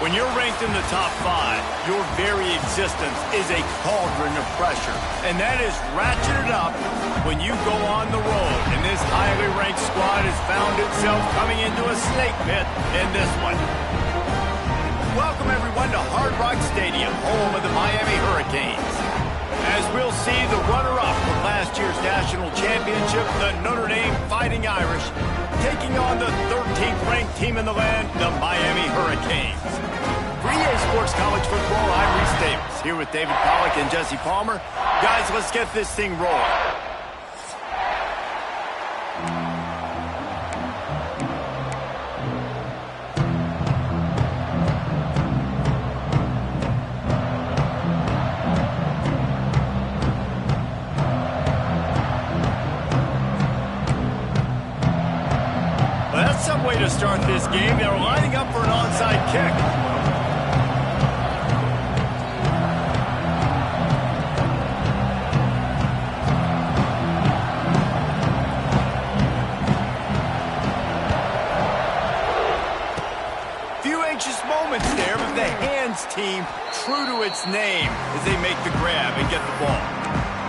When you're ranked in the top 5, your very existence is a cauldron of pressure. And that is ratcheted up when you go on the road. And this highly ranked squad has found itself coming into a snake pit in this one. Welcome, everyone, to Hard Rock Stadium, home of the Miami Hurricanes. As we'll see the runner-up from last year's national championship, the Notre Dame Fighting Irish, taking on the 13th ranked team in the land, the Miami Hurricanes. For EA Sports College Football, I'm Reese Davis, here with David Pollack and Jesse Palmer. Guys, let's get this thing rolling. That's some way to start this game. They're lining up for an onside kick. Few anxious moments there, but the hands team true to its name as they make the grab and get the ball.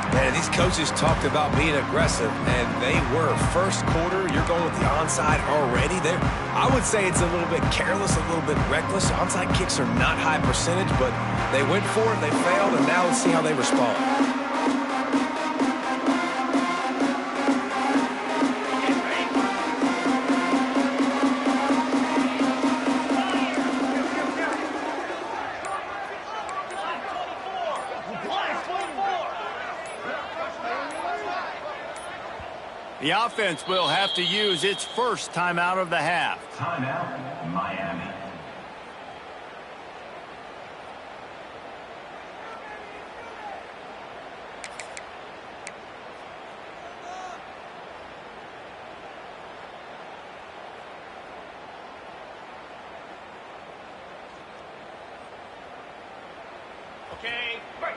Man, these coaches talked about being aggressive, and they were. First quarter, you're going with the onside already. I would say it's a little bit careless, a little bit reckless. Onside kicks are not high percentage, but they went for it, they failed, and now let's see how they respond. The offense will have to use its first timeout of the half. Timeout, Miami. Okay, break.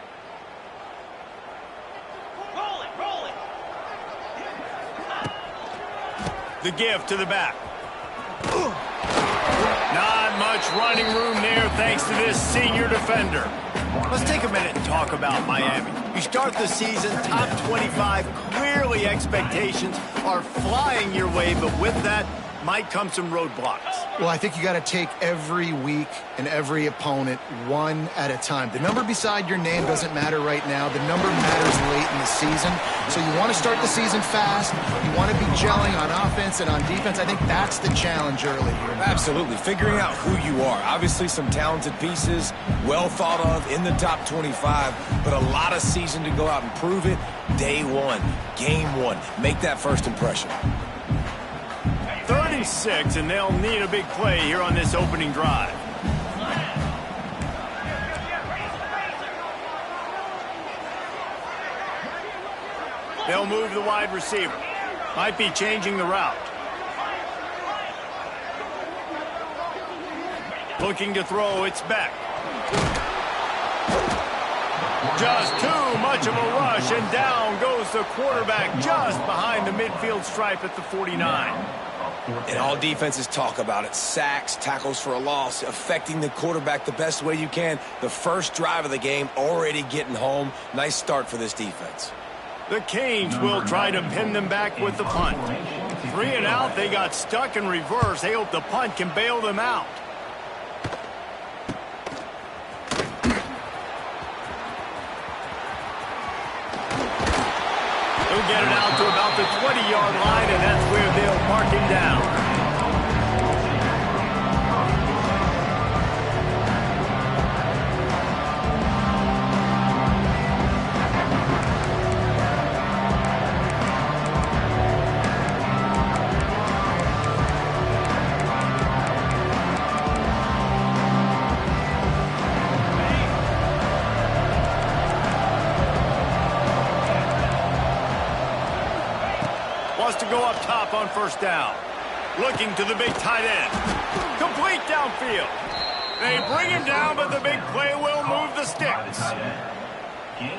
The give to the back. Not much running room there thanks to this senior defender. Let's take a minute and talk about Miami. You start the season top 25. Clearly expectations are flying your way, but with that might come some roadblocks. Well, I think you got to take every week and every opponent one at a time. The number beside your name doesn't matter right now. The number matters late in the season. So you want to start the season fast. You want to be gelling on offense and on defense. I think that's the challenge early here. Absolutely. Figuring out who you are. Obviously some talented pieces, well thought of in the top 25, but a lot of season to go out and prove it. Day one, game one. Make that first impression. 36, and they'll need a big play here on this opening drive. They'll move the wide receiver. Might be changing the route. Looking to throw, it's back. Just too much of a rush, and down goes the quarterback just behind the midfield stripe at the 49. And all defenses talk about it. Sacks, tackles for a loss, affecting the quarterback the best way you can. The first drive of the game already getting home. Nice start for this defense. The Canes will try to pin them back with the punt. 3 and out, they got stuck in reverse. They hope the punt can bail them out. He'll get it out to about the 20-yard line, and that's where they'll mark him down. To go up top on first down. Looking to the big tight end. Complete downfield. They bring him down, but the big play will move the sticks.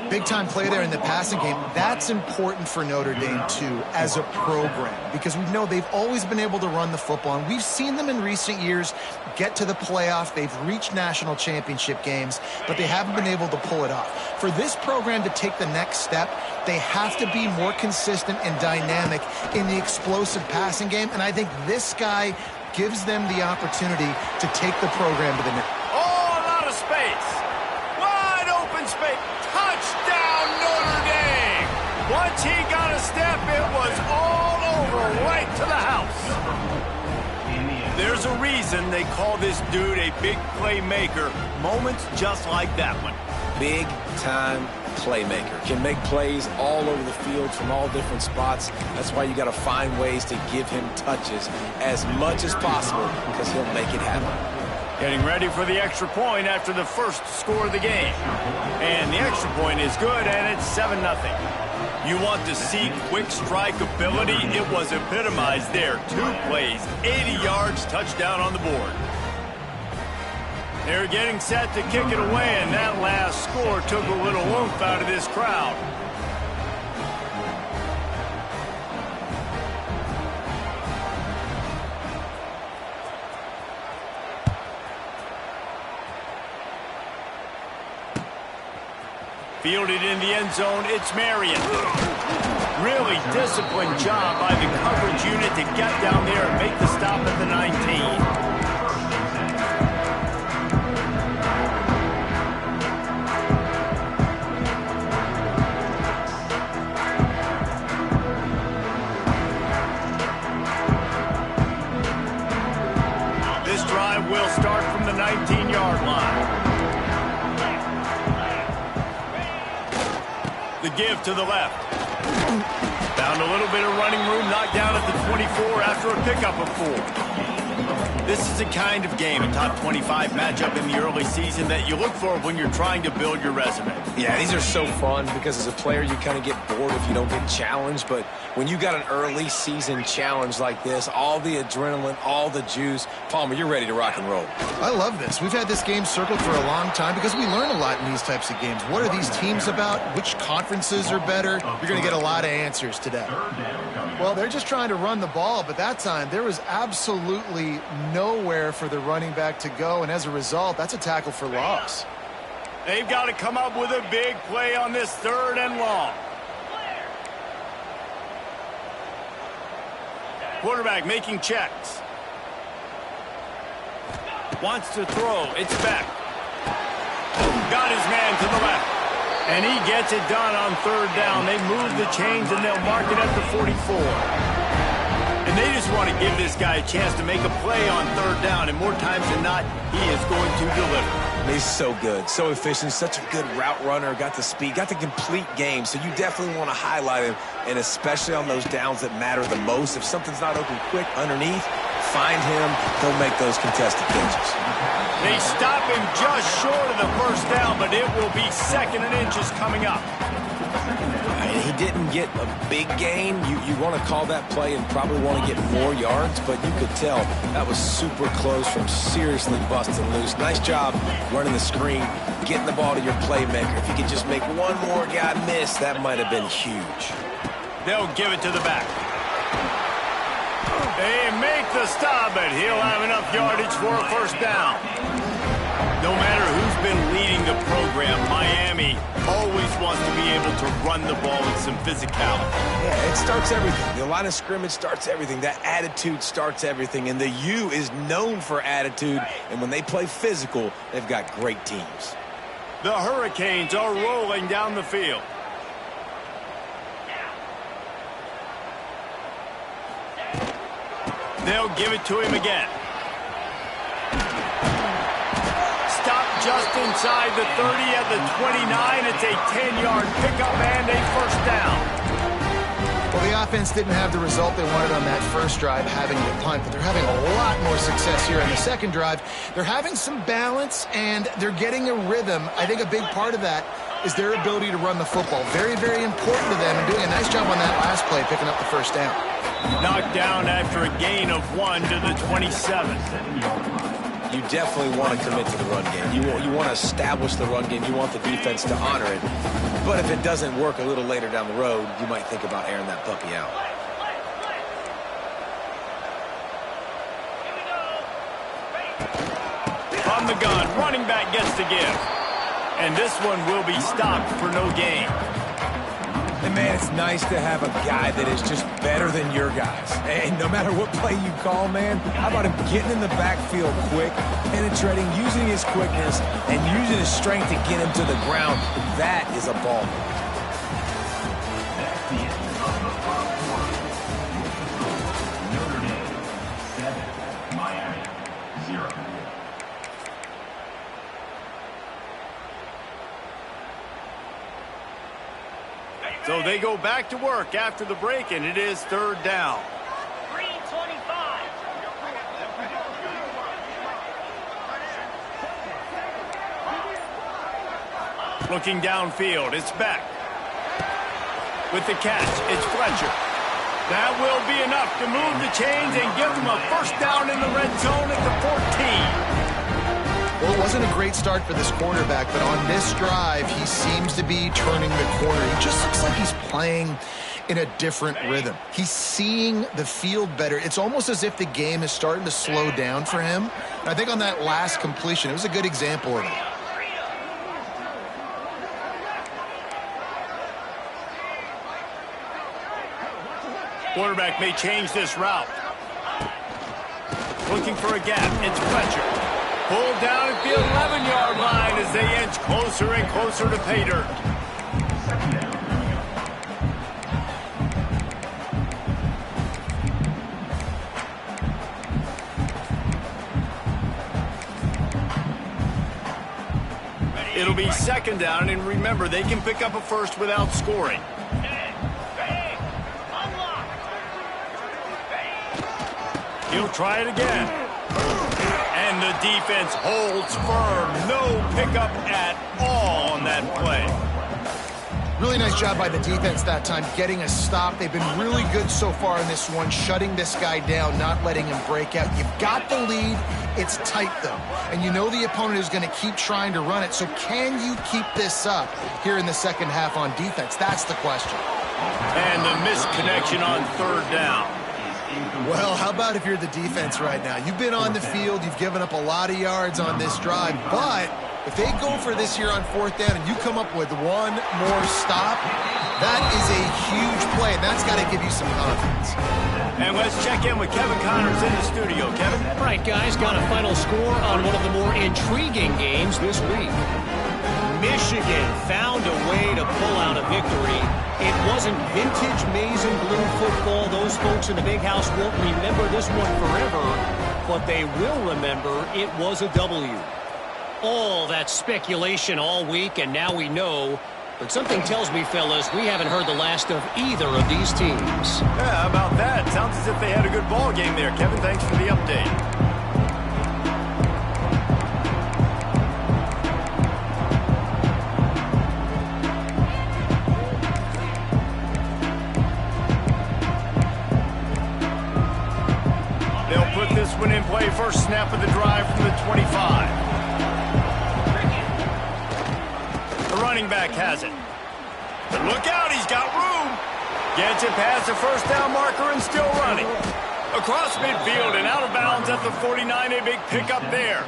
Big-time play there in the passing game. That's important for Notre Dame, too, as a program, because we know they've always been able to run the football, and we've seen them in recent years get to the playoff. They've reached national championship games, but they haven't been able to pull it off. For this program to take the next step, they have to be more consistent and dynamic in the explosive passing game, and I think this guy gives them the opportunity to take the program to the next. Oh, a lot of space. Wide open space. Touchdown, Notre Dame. Once he got a step, it was all over, right to the house. There's a reason they call this dude a big playmaker. Moments just like that one. Big-time playmaker. Can make plays all over the field from all different spots. That's why you got to find ways to give him touches as much as possible, because he'll make it happen. Getting ready for the extra point after the first score of the game. And the extra point is good, and it's 7-0. You want to see quick strike ability? It was epitomized there. 2 plays, 80 yards, touchdown on the board. They're getting set to kick it away, and that last score took a little oomph out of this crowd. Fielded in the end zone, it's Marion. Really disciplined job by the coverage unit to get down there and make the stop at the 19. Will start from the 19-yard line. The give to the left. Found a little bit of running room, knocked down at the 24 after a pickup of 4. This is the kind of game, a top 25 matchup in the early season, that you look for when you're trying to build your resume. Yeah, these are so fun because as a player you kind of get bored if you don't get challenged, but when you got an early season challenge like this, all the adrenaline, all the juice, Palmer, you're ready to rock and roll. I love this. We've had this game circled for a long time because we learn a lot in these types of games. What are these teams about? Which conferences are better? You're going to get a lot of answers today. Well, they're just trying to run the ball, but that time there was absolutely nowhere for the running back to go, and as a result, that's a tackle for loss. They've got to come up with a big play on this 3rd and long. Quarterback making checks. Wants to throw. It's back. Got his man to the left. And he gets it done on 3rd down. They move the chains, and they'll mark it at the 44. And they just want to give this guy a chance to make a play on 3rd down, and more times than not, he is going to deliver. He's so good, so efficient, such a good route runner, got the speed, got the complete game, so you definitely want to highlight him, and especially on those downs that matter the most. If something's not open quick underneath, find him, he'll make those contested catches. They stop him just short of the 1st down, but it will be 2nd and inches coming up. He didn't get a big gain. You want to call that play and probably want to get more yards, but you could tell that was super close from seriously busting loose. Nice job running the screen, getting the ball to your playmaker. If you could just make one more guy miss, that might have been huge. They'll give it to the back. They make the stop, but he'll have enough yardage for a 1st down. No matter who's been leading the program, Miami always wants to be able to run the ball with some physicality. Yeah, it starts everything. The line of scrimmage starts everything. That attitude starts everything. And the U is known for attitude. And when they play physical, they've got great teams. The Hurricanes are rolling down the field. They'll give it to him again. Just inside the 30 at the 29. It's a 10-yard pickup and a 1st down. Well, the offense didn't have the result they wanted on that first drive, having to punt, but they're having a lot more success here on the 2nd drive. They're having some balance, and they're getting a rhythm. I think a big part of that is their ability to run the football. Very, very important to them, and doing a nice job on that last play, picking up the 1st down. Knocked down after a gain of 1 to the 27. you definitely want to commit to the run game. You want to establish the run game. You want the defense to honor it. But if it doesn't work a little later down the road, you might think about airing that puppy out. From the gun, running back gets to give. And this one will be stopped for no gain. And, man, it's nice to have a guy that is just better than your guys. And no matter what play you call, man, how about him getting in the backfield quick, penetrating, using his quickness, and using his strength to get him to the ground. That is a ball. That's the end of the first quarter. Notre Dame 7, Miami 0. So they go back to work after the break, and it is third down. 3:25. Looking downfield, it's Beck. With the catch, it's Fletcher. That will be enough to move the chains and give them a first down in the red zone at the 14. Well, it wasn't a great start for this quarterback, but on this drive, he seems to be turning the corner. He just looks like he's playing in a different rhythm. He's seeing the field better. It's almost as if the game is starting to slow down for him. And I think on that last completion, it was a good example of that. Quarterback may change this route. Looking for a gap. It's Fletcher. Pulled down at the 11-yard line as they inch closer and closer to pay dirt. It'll be second down, and remember, they can pick up a first without scoring. He'll try it again. And the defense holds firm. No pickup at all on that play. Really nice job by the defense that time, getting a stop. They've been really good so far in this one, shutting this guy down, not letting him break out. You've got the lead. It's tight, though. And you know the opponent is going to keep trying to run it. So can you keep this up here in the second half on defense? That's the question. And the missed connection on third down. Well, how about if you're the defense right now? You've been on the field. You've given up a lot of yards on this drive. But if they go for this here on fourth down and you come up with one more stop, that is a huge play, and that's got to give you some confidence. And let's check in with Kevin Connors in the studio. Kevin? All right, guys, got a final score on one of the more intriguing games this week. Michigan found a way to pull out a victory. It wasn't vintage maize and blue football. Those folks in the big house won't remember this one forever, but they will remember it was a W. All that speculation all week, and now we know. But something tells me, fellas, we haven't heard the last of either of these teams. Yeah, how about that? Sounds as if they had a good ball game there. Kevin, thanks for the update. They'll put this one in play. First snap of the drive from the 25. The running back has it. But look out, he's got room. Gets it past the first down marker and still running. Across midfield and out of bounds at the 49, a big pickup there.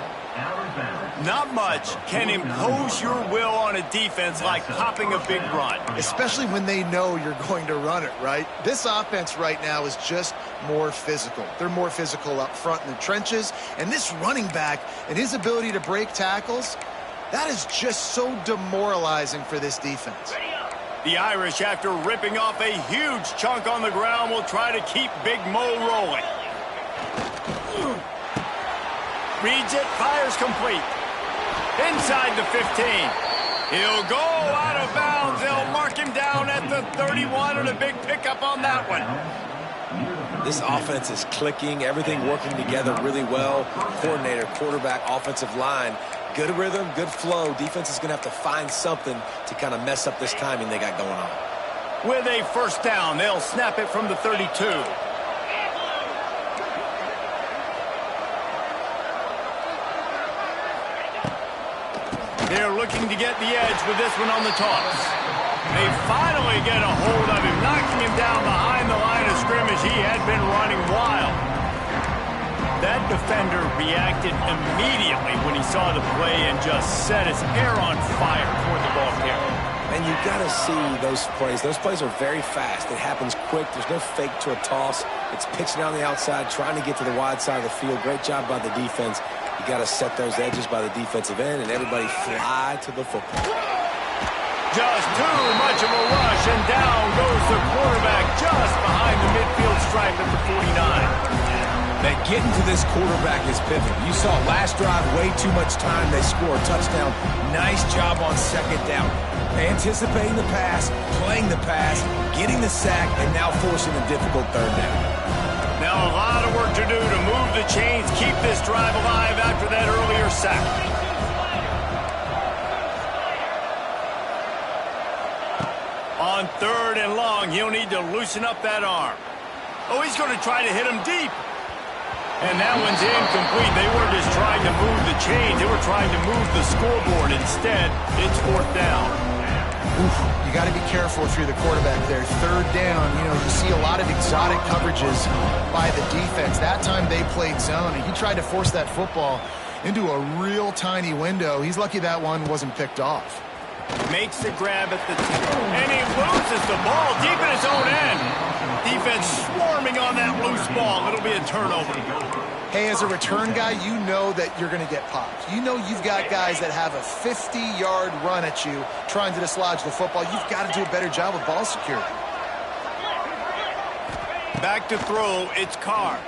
Not much can impose your will on a defense like popping a big run. Especially when they know you're going to run it, right? This offense right now is just more physical. They're more physical up front in the trenches. And this running back and his ability to break tackles, that is just so demoralizing for this defense. The Irish, after ripping off a huge chunk on the ground, will try to keep Big Mo rolling. Reads it, fires complete. Inside the 15. He'll go out of bounds. They'll mark him down at the 31, and a big pickup on that one. This offense is clicking, everything working together really well. Coordinator, quarterback, offensive line. Good rhythm, good flow. Defense is going to have to find something to kind of mess up this timing they got going on. With a first down, they'll snap it from the 32. They're looking to get the edge with this one on the toss. They finally get a hold of him, knocking him down behind the line of scrimmage. He had been running wild. That defender reacted immediately when he saw the play and just set his hair on fire toward the ball carrier. And you got to see those plays. Those plays are very fast. It happens quick. There's no fake to a toss. It's pitching down the outside, trying to get to the wide side of the field. Great job by the defense. You got to set those edges by the defensive end, and everybody fly to the football. Just too much of a rush, and down goes the quarterback just behind the midfield stripe at the 49. That getting to this quarterback is pivotal. You saw last drive, way too much time. They score a touchdown. Nice job on second down. Anticipating the pass, playing the pass, getting the sack, and now forcing a difficult third down. Now a lot of work to do to move the chains, keep this drive alive after that earlier sack. On 3rd and long, he'll need to loosen up that arm. Oh, he's going to try to hit him deep. And that one's incomplete. They weren't just trying to move the chains. They were trying to move the scoreboard. Instead, it's 4th down. Oof, you got to be careful if you're the quarterback there. 3rd down, you know, you see a lot of exotic coverages by the defense. That time they played zone, and he tried to force that football into a real tiny window. He's lucky that one wasn't picked off. Makes the grab at the tip, and he loses the ball deep in his own end. Defense swarming on that loose ball. It'll be a turnover. Hey, as a return guy, you know that you're going to get popped. You know you've got guys that have a 50-yard run at you trying to dislodge the football. You've got to do a better job with ball security. Back to throw, it's Carr.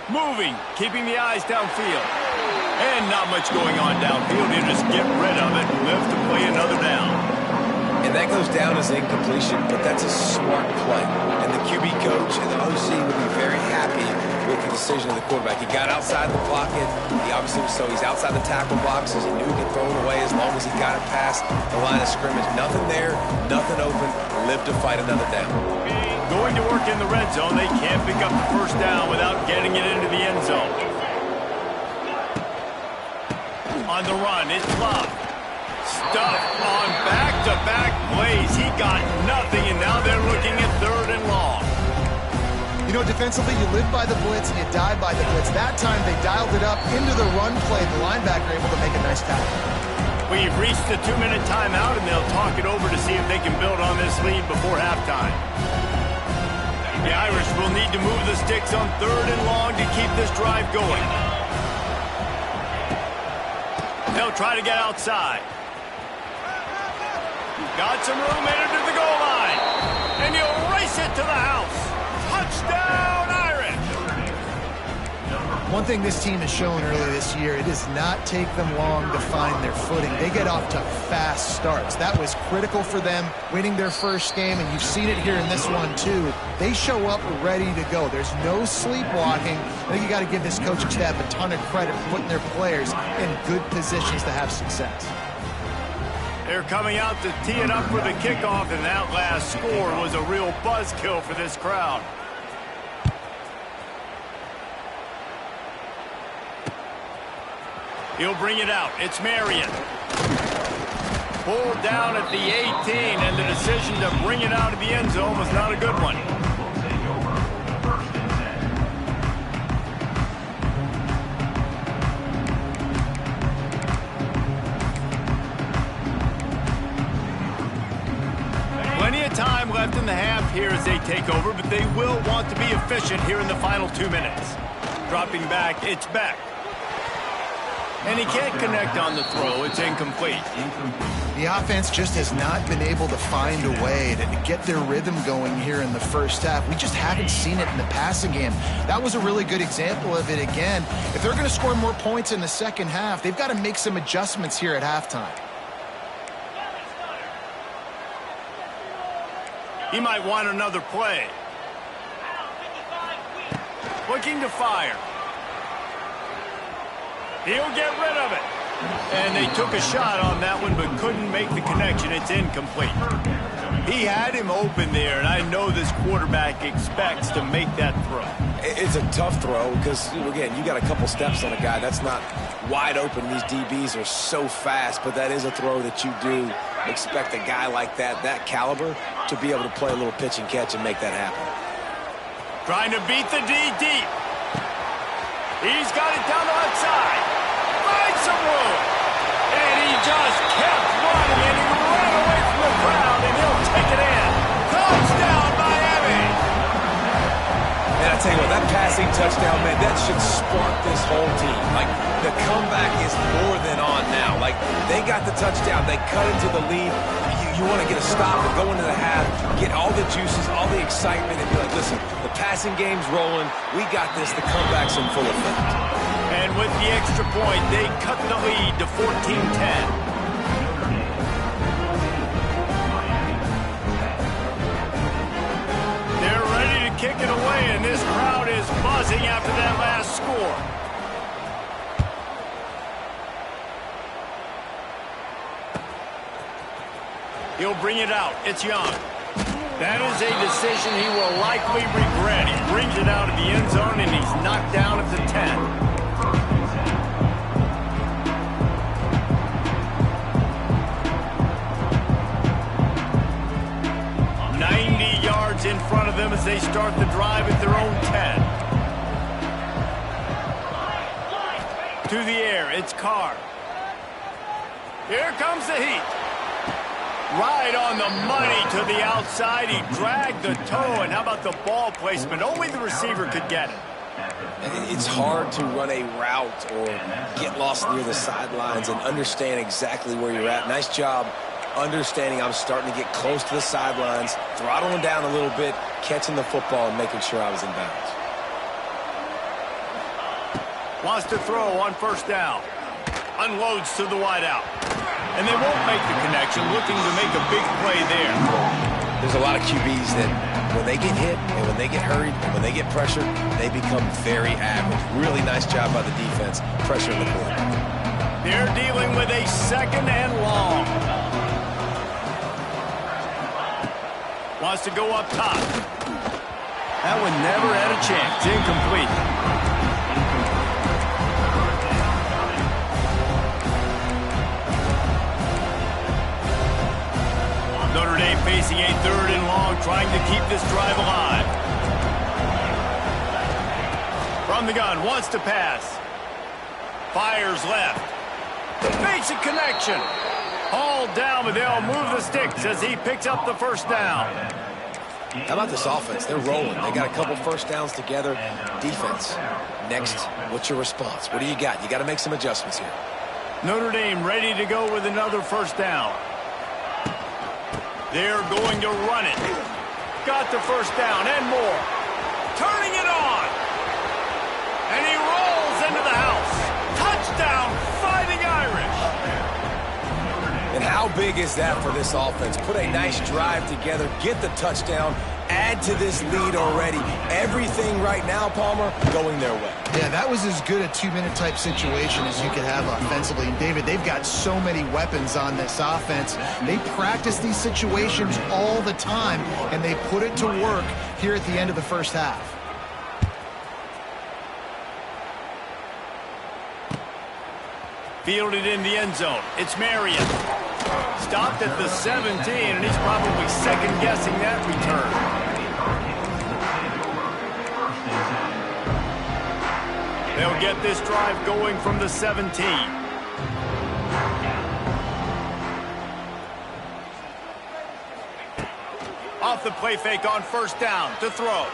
Moving, keeping the eyes downfield. And not much going on downfield. You just get rid of it and live to play another down. And that goes down as incompletion, but that's a smart play. And the QB coach and the OC will be very happy with the decision of the quarterback. He got outside the pocket. He's outside the tackle boxes. He knew he could throw it away as long as he got it past the line of scrimmage. Nothing there, nothing open. Live to fight another down. Going to work in the red zone. They can't pick up the 1st down without getting it into the end zone. On the run, it's Love. Stuffed on back-to-back plays. He got nothing, and now they're looking at 3rd and long. You know, defensively, you live by the blitz and you die by the blitz. That time, they dialed it up into the run play. The linebacker able to make a nice tackle. We've reached the 2-minute timeout, and they'll talk it over to see if they can build on this lead before halftime. The Irish will need to move the sticks on 3rd and long to keep this drive going. They'll try to get outside. Got some room headed to the goal line. And he'll race it to the house. Touchdown, Irish! One thing this team has shown earlier this year, it does not take them long to find their footing. They get off to fast starts. That was critical for them, winning their first game, and you've seen it here in this one, too. They show up ready to go. There's no sleepwalking. I think you got to give this coaching staff a ton of credit for putting their players in good positions to have success. They're coming out to tee it up for the kickoff, and that last score was a real buzzkill for this crowd. He'll bring it out. It's Marion. Pulled down at the 18, and the decision to bring it out of the end zone was not a good one. Plenty of time left in the half here as they take over, but they will want to be efficient here in the final 2 minutes. Dropping back, it's Beck. And he can't connect on the throw. It's incomplete. The offense just has not been able to find a way to get their rhythm going here in the first half. We just haven't seen it in the passing game. That was a really good example of it again. If they're going to score more points in the second half, they've got to make some adjustments here at halftime. He might want another play. Looking to fire. He'll get rid of it. And they took a shot on that one, but couldn't make the connection. It's incomplete. He had him open there, and I know this quarterback expects to make that throw. It's a tough throw because, again, you got a couple steps on a guy. That's not wide open. These DBs are so fast, but that is a throw that you do expect a guy like that caliber, to be able to play a little pitch and catch and make that happen. Trying to beat the D deep. He's got it down the left side. Finds some room. And he just kept running, and he ran away from the crowd, and he'll take it in. Touchdown, Miami. And I tell you what, that passing touchdown, man, that should spark this whole team. Like, the comeback is more than on now. Like, they got the touchdown. They cut into the lead. You want to get a stop and go into the half, get all the juices, all the excitement, and be like, listen, the passing game's rolling. We got this. The comeback's in full effect. And with the extra point, they cut the lead to 14-10. Kick it away, and this crowd is buzzing after that last score. He'll bring it out. It's Young. That is a decision he will likely regret. He brings it out of the end zone, and he's knocked down at the 10. 90 yards in front of them as they start the drive at their own 10. To the air, it's Carr. Here comes the heat. Right on the money to the outside. He dragged the toe, and how about the ball placement? Only the receiver could get it. It's hard to run a route or get lost near the sidelines and understand exactly where you're at. Nice job understanding I'm starting to get close to the sidelines, throttling down a little bit, catching the football and making sure I was in bounds. Wants to throw on first down. Unloads to the wideout. And they won't make the connection, looking to make a big play there. There's a lot of QBs that when they get hit and when they get hurried and when they get pressured, they become very average. Really nice job by the defense, pressuring the quarterback. They're dealing with a second and long. Wants to go up top. That one never had a chance. Incomplete. Notre Dame facing a third and long, trying to keep this drive alive. From the gun, wants to pass. Fires left. Makes a connection. Hauled down, but they'll move the sticks as he picks up the first down. How about this offense? They're rolling. They got a couple first downs together. Defense. Next, what's your response? What do you got? You got to make some adjustments here. Notre Dame ready to go with another first down. They're going to run it. Got the first down and more. Turning it on. And he rolls into the house. Touchdown, Fighting Irish. And how big is that for this offense? Put a nice drive together, get the touchdown, add to this lead already. Everything right now, Palmer, going their way. Yeah, that was as good a two-minute type situation as you could have offensively. And, David, they've got so many weapons on this offense. They practice these situations all the time, and they put it to work here at the end of the first half. Fielded in the end zone. It's Marion. Stopped at the 17, and he's probably second-guessing that return. They'll get this drive going from the 17. Off the play fake on first down to throw.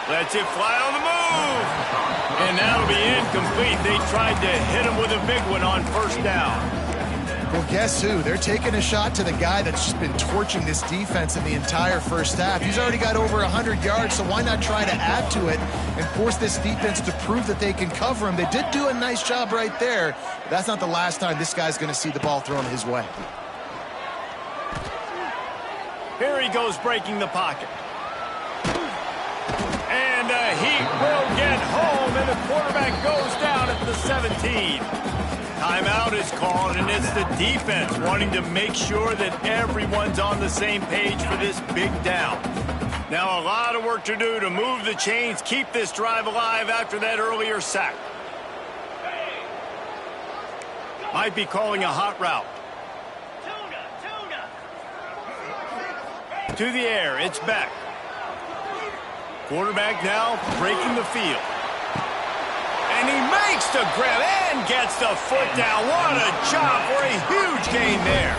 Lets it fly on the move. And that'll be incomplete. They tried to hit him with a big one on first down. Well, guess who? They're taking a shot to the guy that's just been torching this defense in the entire first half. He's already got over 100 yards, so why not try to add to it and force this defense to prove that they can cover him? They did do a nice job right there, but that's not the last time this guy's going to see the ball thrown his way. Here he goes breaking the pocket. And he will get home, and the quarterback goes down at the 17. Timeout is called, and it's the defense wanting to make sure that everyone's on the same page for this big down. Now a lot of work to do to move the chains, keep this drive alive after that earlier sack. Might be calling a hot route. To the air, it's back. Quarterback now breaking the field. And he makes the grab and gets the foot down. What a job for a huge gain there.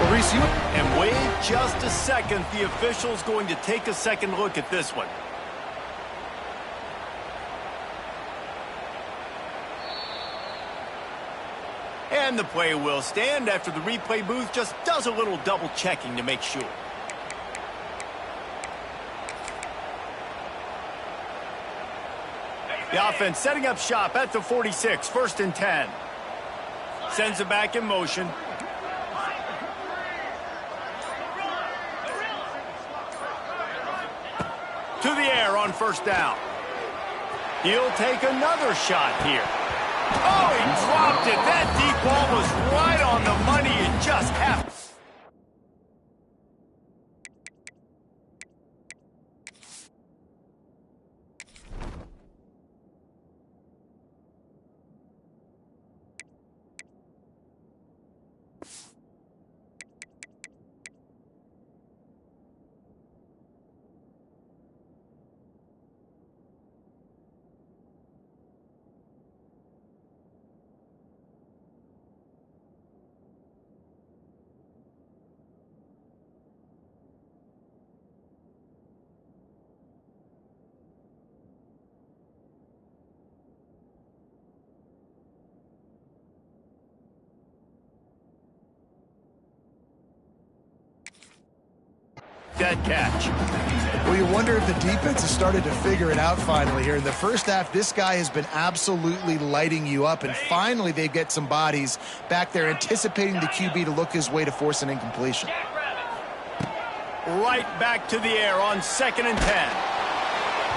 Well, Reese, and wait just a second. The official's going to take a second look at this one. And the play will stand after the replay booth just does a little double checking to make sure. The offense setting up shop at the 46, 1st and 10. Sends it back in motion. To the air on 1st down. He'll take another shot here. Oh, he dropped it. That deep ball was right on the money. It just happened. Dead catch. Well, you wonder if the defense has started to figure it out finally here. In the first half, this guy has been absolutely lighting you up, and finally they get some bodies back there anticipating the QB to look his way to force an incompletion. Right back to the air on 2nd and 10.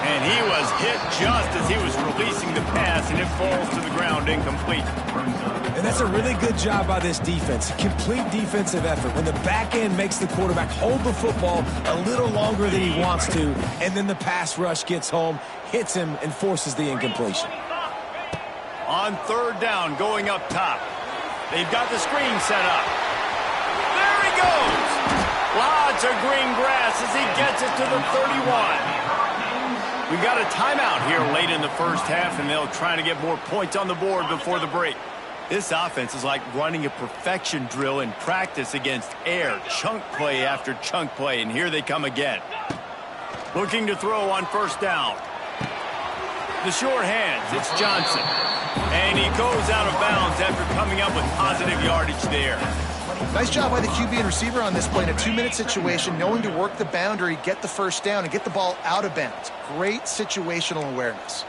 And he was hit just as he was releasing the pass, and it falls to the ground incomplete. And that's a really good job by this defense. Complete defensive effort. When the back end makes the quarterback hold the football a little longer than he wants to, and then the pass rush gets home, hits him, and forces the incompletion. On 3rd down, going up top. They've got the screen set up. There he goes! Lots of green grass as he gets it to the 31. We got a timeout here late in the first half, and they'll try to get more points on the board before the break. This offense is like running a perfection drill in practice against air, chunk play after chunk play, and here they come again. Looking to throw on 1st down. The short hands, it's Johnson. And he goes out of bounds after coming up with positive yardage there. Nice job by the QB and receiver on this play in a 2-minute situation, knowing to work the boundary, get the 1st down, and get the ball out of bounds. Great situational awareness.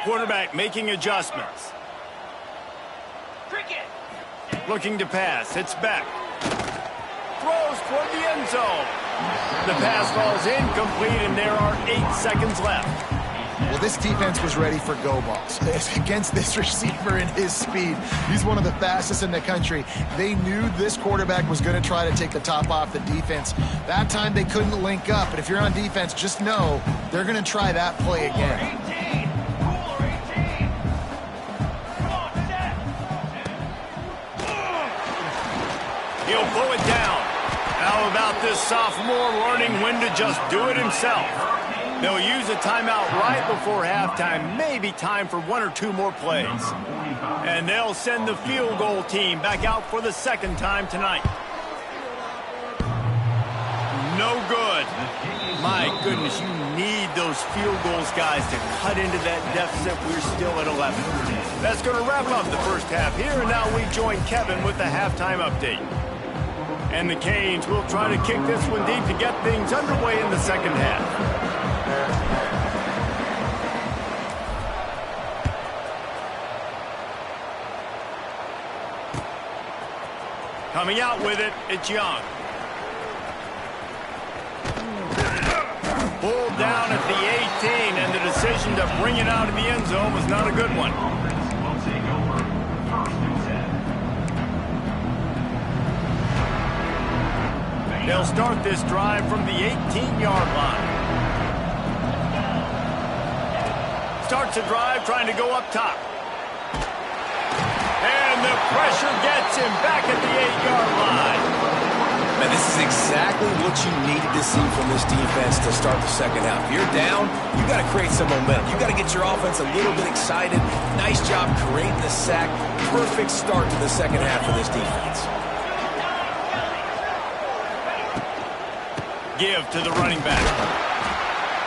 Quarterback making adjustments. Looking to pass. It's back. Throws toward the end zone. The pass falls incomplete, and there are 8 seconds left. Well, this defense was ready for go balls. Against this receiver and his speed, he's one of the fastest in the country. They knew this quarterback was going to try to take the top off the defense. That time they couldn't link up, but if you're on defense, just know they're going to try that play again. He'll pull it down. How about this sophomore learning when to just do it himself? They'll use a timeout right before halftime. Maybe time for 1 or 2 more plays. And they'll send the field goal team back out for the 2nd time tonight. No good. My goodness, you need those field goals, guys, to cut into that deficit. We're still at 11. That's going to wrap up the first half here. And now we join Kevin with the halftime update. And the Canes will try to kick this one deep to get things underway in the 2nd half. Coming out with it, it's Young. Pulled down at the 18, and the decision to bring it out of the end zone was not a good one. They'll start this drive from the 18-yard line. Starts the drive trying to go up top. And the pressure gets him back at the 8-yard line. Man, this is exactly what you needed to see from this defense to start the second half. If you're down, you got to create some momentum. You got to get your offense a little bit excited. Nice job creating the sack. Perfect start to the second half for this defense. Give to the running back.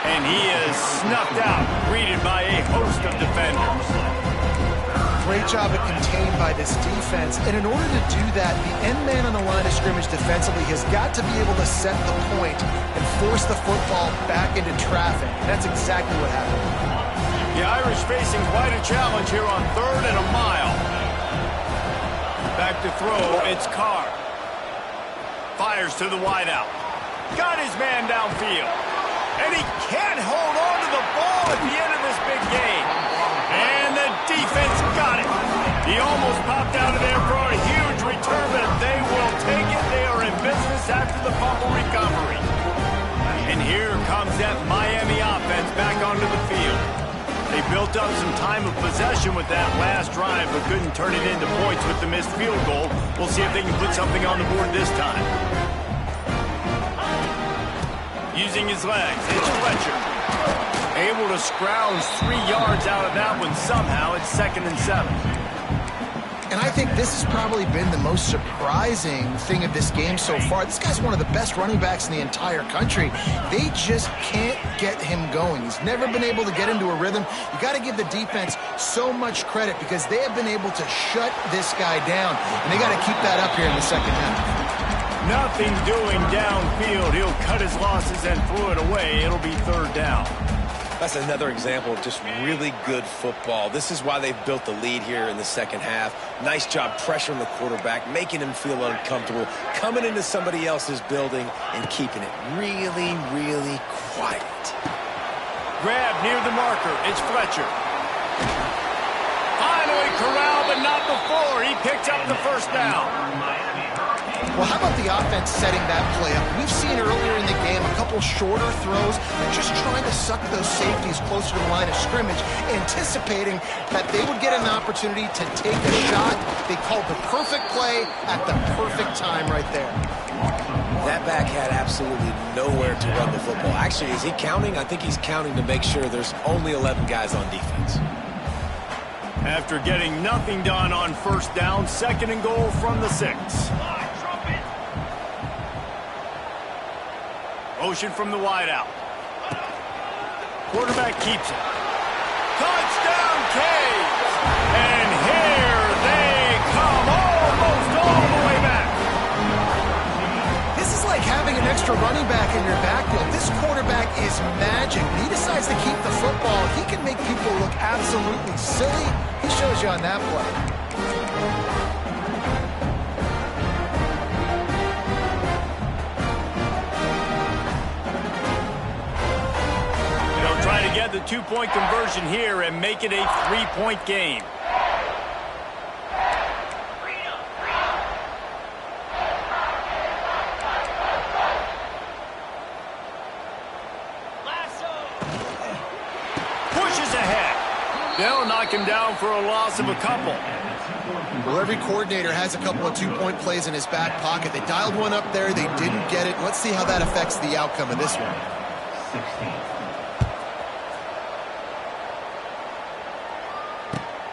And he is snuffed out, greeted by a host of defenders. Great job of contained by this defense. And in order to do that, the end man on the line of scrimmage defensively has got to be able to set the point and force the football back into traffic. That's exactly what happened. The Irish facing quite a challenge here on 3rd and a mile. Back to throw, it's Carr. Fires to the wideout. Got his man downfield. And he can't hold on to the ball at the end of this big game. And the defense got it. He almost popped out of there for a huge return, but they will take it. They are in business after the fumble recovery. And here comes that Miami offense back onto the field. They built up some time of possession with that last drive, but couldn't turn it into points with the missed field goal. We'll see if they can put something on the board this time. Using his legs, it's Fletcher. Able to scrounge 3 yards out of that one somehow. It's 2nd and 7. And I think this has probably been the most surprising thing of this game so far. This guy's one of the best running backs in the entire country. They just can't get him going. He's never been able to get into a rhythm. You got to give the defense so much credit because they have been able to shut this guy down. And they got to keep that up here in the second half. Nothing doing downfield. He'll cut his losses and throw it away. It'll be 3rd down. That's another example of just really good football. This is why they've built the lead here in the second half. Nice job pressuring the quarterback, making him feel uncomfortable, coming into somebody else's building and keeping it really, really quiet. Grab near the marker. It's Fletcher. Finally corralled, but not before. He picked up the first down. Well, how about the offense setting that play up? We've seen earlier in the game a couple shorter throws. They're just trying to suck those safeties closer to the line of scrimmage, anticipating that they would get an opportunity to take a shot. They called the perfect play at the perfect time right there. That back had absolutely nowhere to run the football. Actually, is he counting? I think he's counting to make sure there's only 11 guys on defense. After getting nothing done on first down, 2nd and goal from the 6. Motion from the wideout. Quarterback keeps it. Touchdown, Canes! And here they come, almost all the way back. This is like having an extra running back in your backfield. This quarterback is magic. When he decides to keep the football, he can make people look absolutely silly. He shows you on that play. Try to get the 2-point conversion here and make it a 3-point game. Pushes ahead. They'll knock him down for a loss of a couple. Well, every coordinator has a couple of 2-point plays in his back pocket. They dialed one up there. They didn't get it. Let's see how that affects the outcome of this one. 16.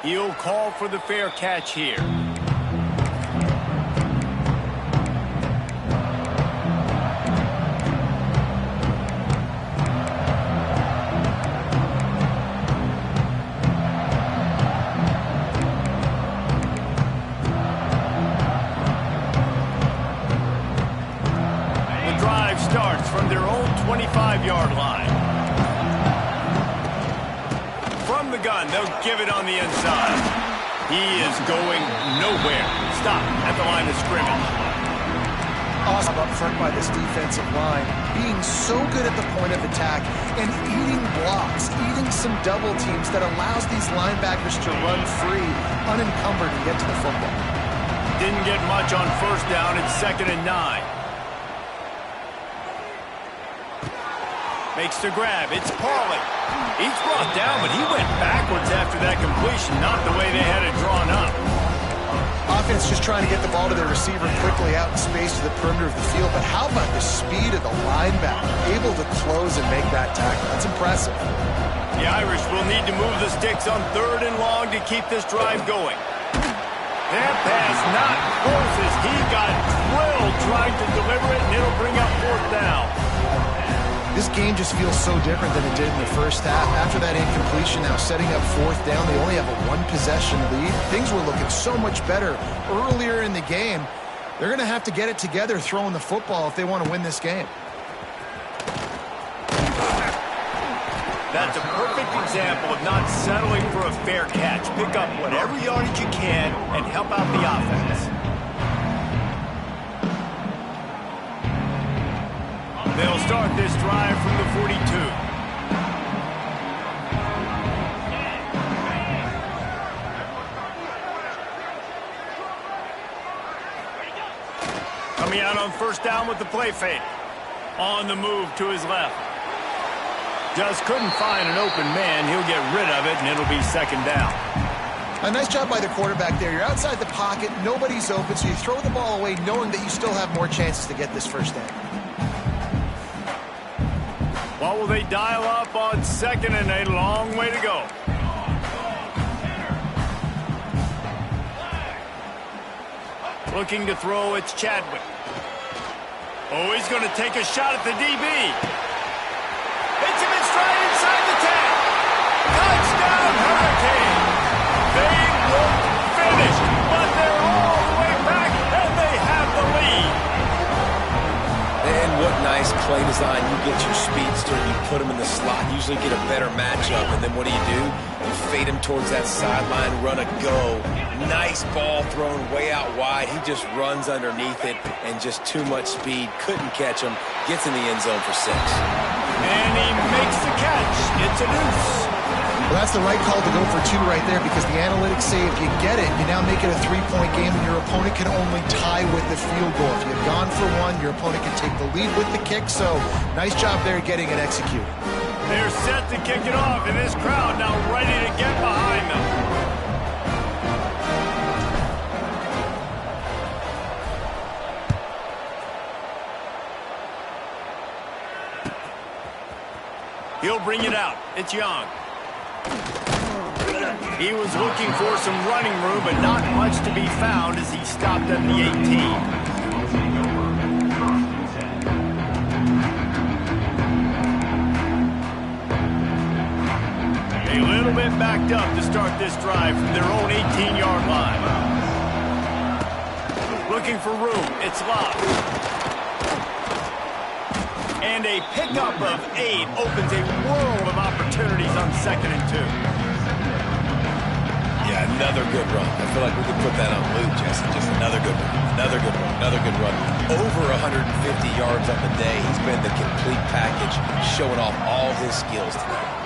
He'll call for the fair catch here. The drive starts from their own 25-yard line. From the gun, they'll give it on the inside. He is going nowhere. Stop at the line of scrimmage. Awesome up front by this defensive line, being so good at the point of attack and eating blocks, eating some double teams that allows these linebackers to run free, unencumbered, and get to the football. Didn't get much on first down. It's 2nd and 9. Makes the grab. It's Parley. He's brought down, but he went backwards after that completion, not the way they had it drawn up. Offense just trying to get the ball to their receiver quickly out in space to the perimeter of the field. But how about the speed of the linebacker? Able to close and make that tackle. That's impressive. The Irish will need to move the sticks on 3rd and long to keep this drive going. That pass not close as he got drilled trying to deliver it, and it'll bring up 4th down. This game just feels so different than it did in the first half. After that incompletion, now setting up 4th down, they only have a 1-possession lead. Things were looking so much better earlier in the game. They're going to have to get it together throwing the football if they want to win this game. That's a perfect example of not settling for a fair catch. Pick up whatever yardage you can and help out the offense. They'll start this drive from the 42. Coming out on 1st down with the play fake. On the move to his left. Just couldn't find an open man. He'll get rid of it, and it'll be 2nd down. A nice job by the quarterback there. You're outside the pocket. Nobody's open, so you throw the ball away knowing that you still have more chances to get this 1st down. What will they dial up on 2nd and a long way to go? Looking to throw, it's Chadwick. Oh, he's going to take a shot at the DB. Hits him in stride inside the 10. Touchdown, Hurricane. They look finished, but they're all the way back, and they have the lead. And what nice play design. You get your speedster, you put him in the slot, usually get a better matchup, and then what do? You fade him towards that sideline, run a go. Nice ball thrown way out wide. He just runs underneath it, and just too much speed. Couldn't catch him. Gets in the end zone for 6. And he makes the catch. It's a deuce. Well, that's the right call to go for 2 right there because the analytics say if you get it, you now make it a 3-point game and your opponent can only tie with the field goal. If you've gone for 1, your opponent can take the lead with the kick. So nice job there getting it executed. They're set to kick it off, and this crowd now ready to get behind them. He'll bring it out. It's Young. He was looking for some running room, but not much to be found as he stopped at the 18. A little bit backed up to start this drive from their own 18-yard line. Looking for room. It's Love. And a pickup of 8 opens a world of opportunities on 2nd and 2. Yeah, another good run. I feel like we could put that on loop, Jesse. Just another good run. Another good run. Another good run. Over 150 yards on the day. He's been the complete package, showing off all his skills tonight.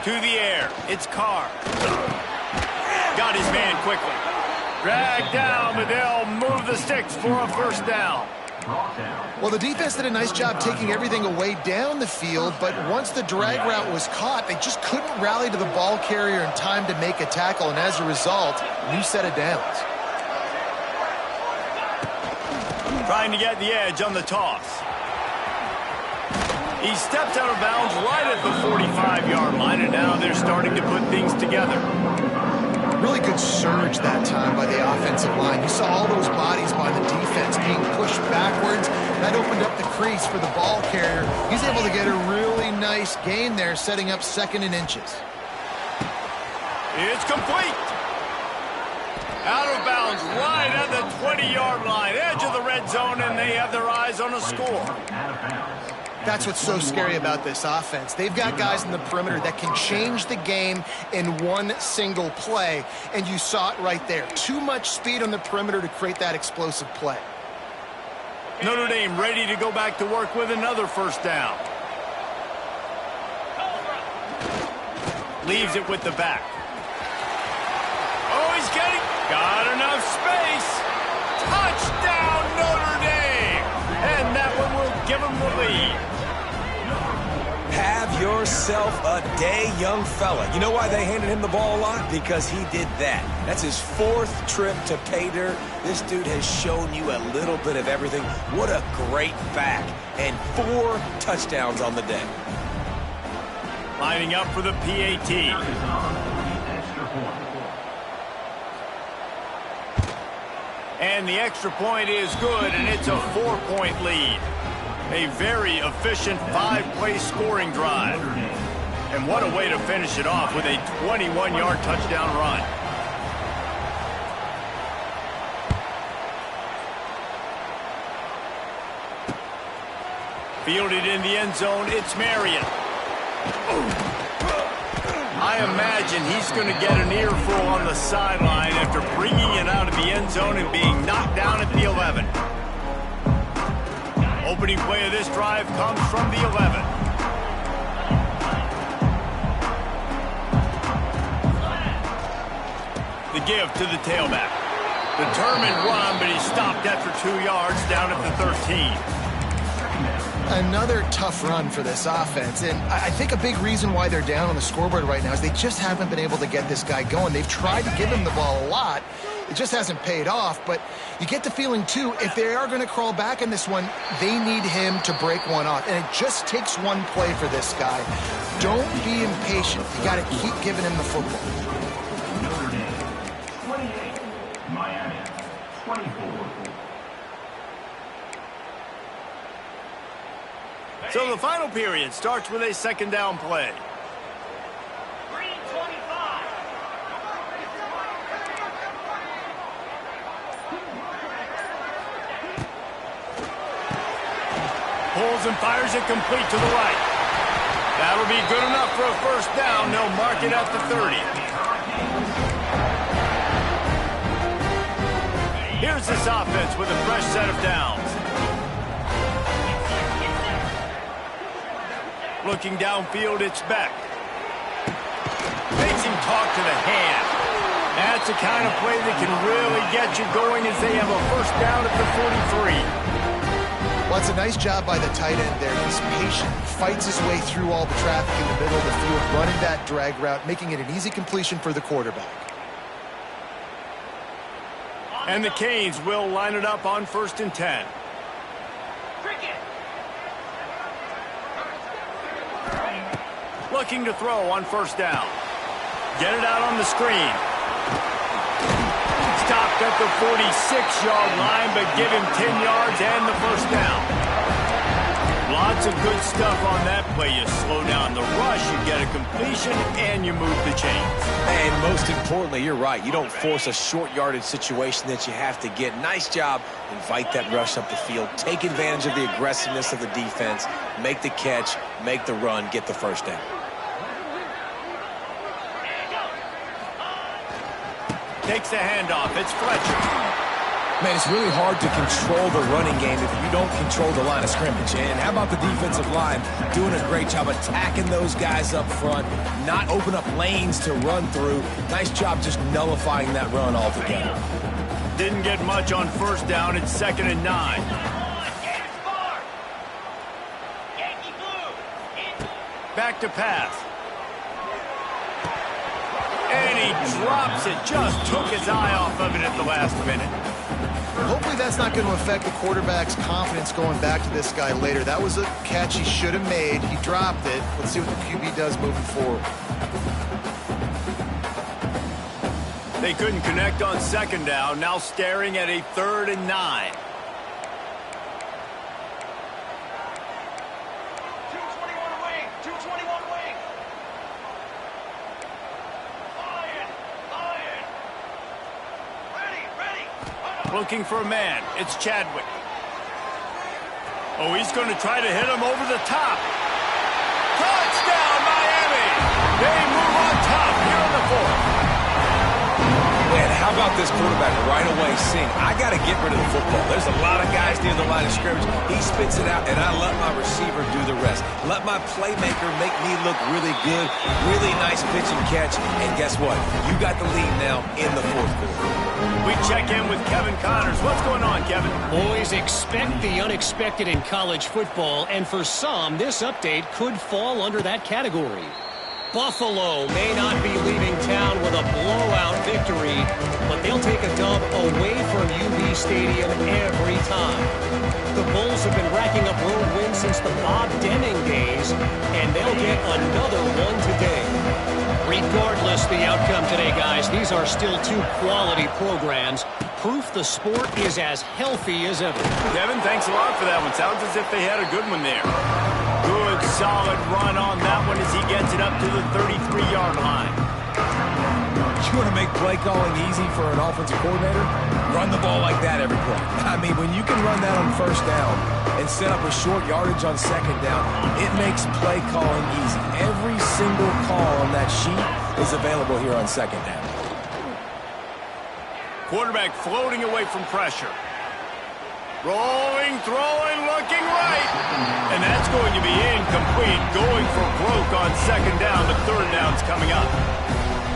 To the air. It's Carr. Got his man quickly. Dragged down, but they'll move the sticks for a 1st down. Well, the defense did a nice job taking everything away down the field, but once the drag route was caught, they just couldn't rally to the ball carrier in time to make a tackle, and as a result, new set of downs. Trying to get the edge on the toss. He stepped out of bounds right at the 45-yard line, and now they're starting to put things together. Really good surge that time by the offensive line. You saw all those bodies by the defense being pushed backwards. That opened up the crease for the ball carrier. He's able to get a really nice gain there, setting up 2nd and inches. It's complete. Out of bounds right at the 20-yard line, edge of the red zone, and they have their eyes on a score. That's what's so scary about this offense. They've got guys in the perimeter that can change the game in one single play, and you saw it right there. Too much speed on the perimeter to create that explosive play. Notre Dame ready to go back to work with another 1st down. Leaves it with the back. Oh, he's got enough space. Touchdown, Notre Dame. And that one will give him the lead. Have yourself a day, young fella. You know why they handed him the ball a lot? Because he did that. That's his 4th trip to pay dirt. This dude has shown you a little bit of everything. What a great back. And 4 touchdowns on the day. Lining up for the PAT. And the extra point is good, and it's a 4-point lead. A very efficient 5-play scoring drive. And what a way to finish it off with a 21-yard touchdown run. Fielded in the end zone, it's Marion. I imagine he's going to get an earful on the sideline after bringing it out of the end zone and being knocked down at the 11. Opening play of this drive comes from the 11. The give to the tailback. Determined run, but he stopped after 2 yards down at the 13. Another tough run for this offense, and I think a big reason why they're down on the scoreboard right now is they just haven't been able to get this guy going. They've tried to give him the ball a lot. It just hasn't paid off, but you get the feeling, too, if they are going to crawl back in this one, they need him to break one off, and it just takes one play for this guy. Don't be impatient. You got to keep giving him the football. Notre Dame, 28. Miami, 24. So the final period starts with a second down play. Pulls and fires it complete to the right. That'll be good enough for a first down. They'll mark it at the 30. Here's this offense with a fresh set of downs. Looking downfield, it's Beck. Makes him talk to the hand. That's the kind of play that can really get you going as they have a first down at the 43. Well, it's a nice job by the tight end there. He's patient, fights his way through all the traffic in the middle of the field, running that drag route, making it an easy completion for the quarterback. And the Canes will line it up on 1st and 10. Looking to throw on first down. Get it out on the screen. Stopped at the 46-yard line, but give him 10 yards and the first down. Lots of good stuff on that play. You slow down the rush, you get a completion, and you move the chains. And most importantly, you're right. You don't force a short yardage situation that you have to get. Nice job. Invite that rush up the field. Take advantage of the aggressiveness of the defense. Make the catch, make the run, get the first down. Takes the handoff. It's Fletcher. Man, it's really hard to control the running game if you don't control the line of scrimmage. And how about the defensive line doing a great job attacking those guys up front, not open up lanes to run through. Nice job just nullifying that run altogether. Didn't get much on first down. It's 2nd and 9. Back to pass. And he drops it. Just took his eye off of it at the last minute. Hopefully that's not going to affect the quarterback's confidence going back to this guy later. That was a catch he should have made. He dropped it. Let's see what the QB does moving forward. They couldn't connect on 2nd down. Now staring at a 3rd and 9. Looking for a man. It's Chadwick. Oh, he's going to try to hit him over the top. Touchdown, Miami! They move on top here in the 4th. Man, how about this quarterback right away seeing, I got to get rid of the football. There's a lot of guys near the line of scrimmage. He spits it out, and I let my receiver do the rest. Let my playmaker make me look really good, really nice pitch and catch, and guess what? You got the lead now in the fourth quarter. We check in with Kevin Connors. What's going on, Kevin? Boys, expect the unexpected in college football, and for some, this update could fall under that category. Buffalo may not be leaving town with a blowout victory, but they'll take a dub away from UB Stadium every time. The Bulls have been racking up road wins since the Bob Deming days, and they'll get another one today. Regardless the outcome today, guys, these are still two quality programs. Proof the sport is as healthy as ever. Kevin, thanks a lot for that one. Sounds as if they had a good one there. Good, solid run on that one as he gets it up to the 33-yard line. You want to make play calling easy for an offensive coordinator? Run the ball like that every play. I mean, when you can run that on first down and set up a short yardage on second down, it makes play calling easy. Every single call on that sheet is available here on second down. Quarterback floating away from pressure. Rolling, throwing, looking right. And that's going to be incomplete. Going for broke on second down. The third down's coming up.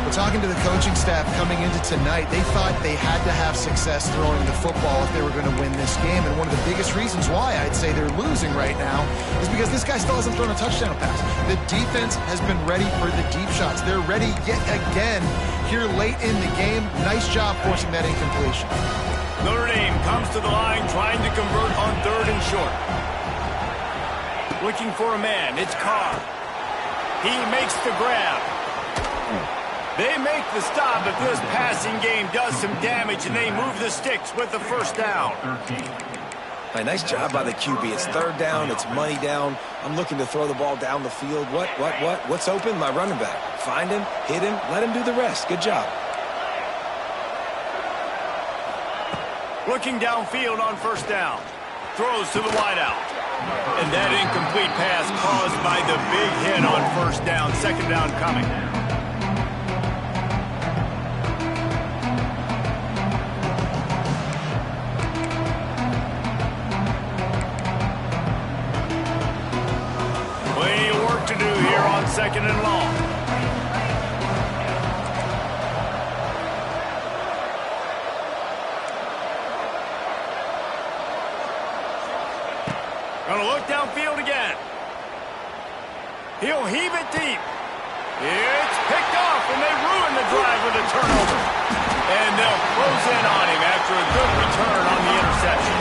We're talking to the coaching staff coming into tonight. They thought they had to have success throwing the football if they were going to win this game. And one of the biggest reasons why I'd say they're losing right now is because this guy still hasn't thrown a touchdown pass. The defense has been ready for the deep shots. They're ready yet again here late in the game. Nice job forcing that incompletion. Notre Dame comes to the line trying to convert on third and short. Looking for a man. It's Carr. He makes the grab. They make the stop, but this passing game does some damage, and they move the sticks with the first down. Hey, nice job by the QB. It's third down. It's money down. I'm looking to throw the ball down the field. What's open? My running back. Find him, hit him, let him do the rest. Good job. Looking downfield on first down. Throws to the wideout. And that incomplete pass caused by the big hit on first down. Second down coming. Plenty of work to do here on second and long. Gonna look downfield again. He'll heave it deep. It's picked off, and they ruin the drive with a turnover. And they'll close in on him after a good return on the interception.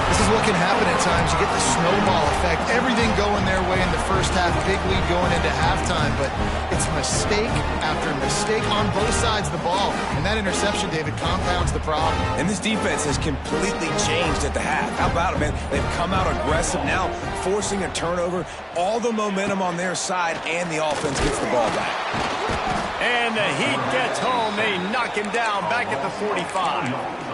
This is what can happen at times. You get the snowball effect. Everything going their way in the first half. Big lead going into halftime. But it's mistake after mistake on both sides of the ball. And that interception, David, compounds the problem. And this defense has completely changed at the half. How about it, man? They've come out aggressive now, forcing a turnover. All the momentum on their side, and the offense gets the ball back. And the Heat gets home. They knock him down back at the 45.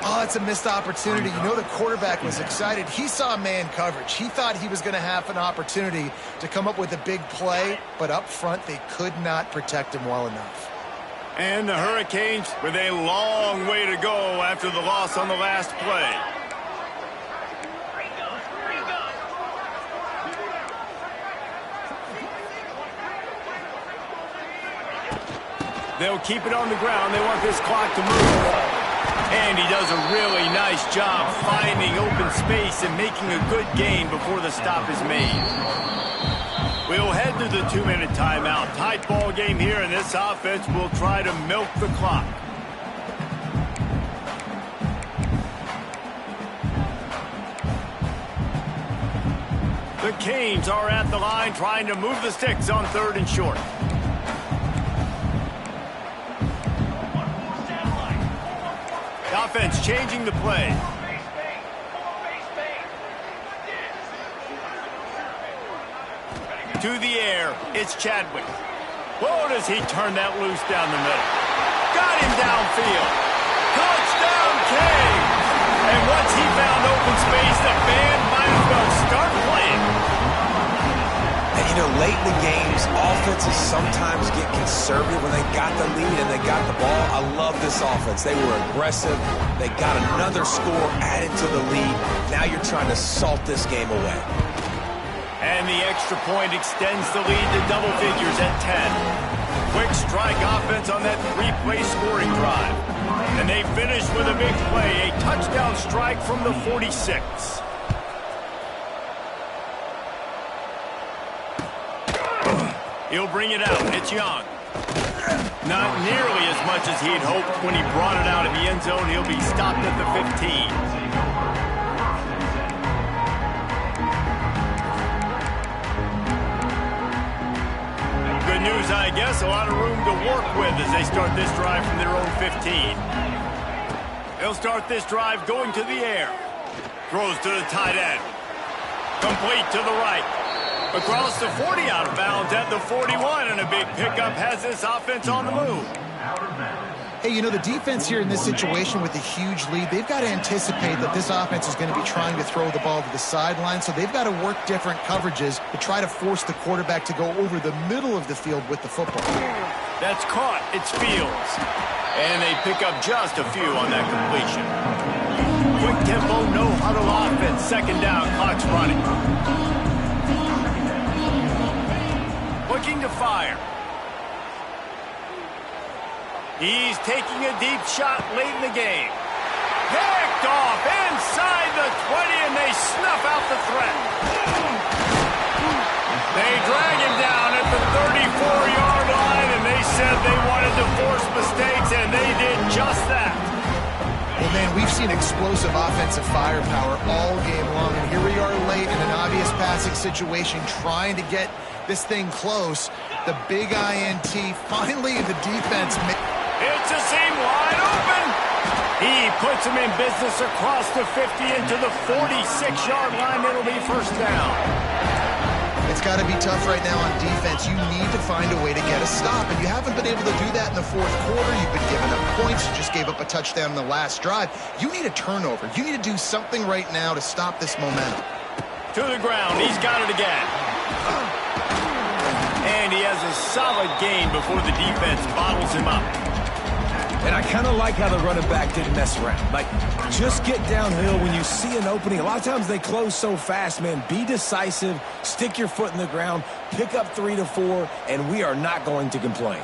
Oh, it's a missed opportunity. You know the quarterback was excited. He saw man coverage. He thought he was going to have an opportunity to come up with a big play, but up front they could not protect him well enough. And the Hurricanes with a long way to go after the loss on the last play. They'll keep it on the ground. They want this clock to move. And he does a really nice job finding open space and making a good gain before the stop is made. We'll head to the 2-minute timeout. Tight ball game here, and this offense will try to milk the clock. The Canes are at the line trying to move the sticks on third and short. Offense changing the play. To the air, it's Chadwick. Whoa, does he turn that loose down the middle. Got him downfield. Touchdown, Canes! And once he found open space, the band might as well start playing. And, you know, late in the games, offenses sometimes get conservative when they got the lead and they got the ball. I love this offense. They were aggressive. They got another score added to the lead. Now you're trying to salt this game away. And the extra point extends the lead to double figures at 10. Quick strike offense on that three-play scoring drive. And they finish with a big play, a touchdown strike from the 46. He'll bring it out. It's Young. Not nearly as much as he'd hoped when he brought it out in the end zone. He'll be stopped at the 15. Good news, I guess. A lot of room to work with as they start this drive from their own 15. They'll start this drive going to the air. Throws to the tight end. Complete to the right. Across the 40, out of bounds at the 41, and a big pickup has this offense on the move. Hey, you know, the defense here in this situation with a huge lead, they've got to anticipate that this offense is going to be trying to throw the ball to the sideline, so they've got to work different coverages to try to force the quarterback to go over the middle of the field with the football. That's caught. It's Fields. And they pick up just a few on that completion. Quick tempo, no huddle offense. Second down, clock's running. Looking to fire. He's taking a deep shot late in the game. Picked off inside the 20, and they snuff out the threat. They drag him down at the 34-yard line, and they said they wanted to force mistakes, and they did just that. Well, man, we've seen explosive offensive firepower all game long, and here we are late in an obvious passing situation trying to get this thing close. The big INT, finally the defense. It's a seam wide open. He puts him in business across the 50 into the 46-yard line. It'll be first down. It's got to be tough right now on defense. You need to find a way to get a stop, and you haven't been able to do that in the fourth quarter. You've been giving up points. You just gave up a touchdown in the last drive. You need a turnover. You need to do something right now to stop this momentum. To the ground. He's got it again. And he has a solid gain before the defense bottles him up. And I kind of like how the running back didn't mess around. Like, just get downhill when you see an opening. A lot of times they close so fast, man. Be decisive, stick your foot in the ground, pick up 3 to 4, and we are not going to complain.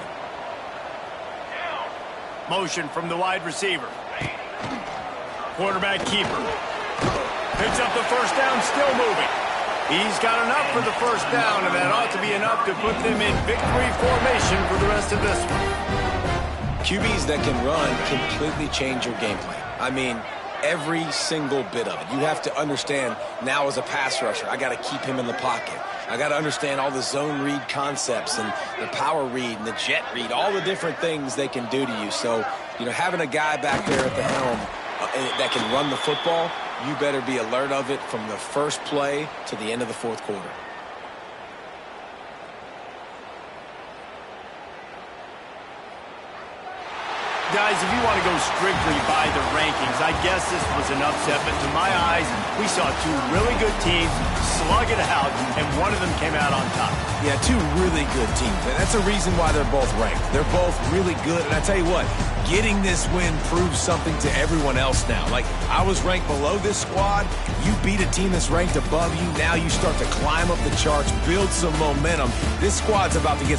Motion from the wide receiver. Quarterback keeper. Picks up the first down, still moving. He's got enough for the first down, and that ought to be enough to put them in victory formation for the rest of this one. QBs that can run completely change your game plan. I mean, every single bit of it. You have to understand now as a pass rusher, I got to keep him in the pocket. I got to understand all the zone read concepts and the power read and the jet read, all the different things they can do to you. So, you know, having a guy back there at the helm that can run the football, you better be alert of it from the first play to the end of the fourth quarter. Guys, if you want to go strictly by the rankings, I guess this was an upset, but to my eyes, we saw two really good teams slug it out, and one of them came out on top. Yeah, two really good teams, and that's a reason why they're both ranked. They're both really good, and I tell you what, getting this win proves something to everyone else now. Like, I was ranked below this squad. You beat a team that's ranked above you. Now you start to climb up the charts, build some momentum. This squad's about to get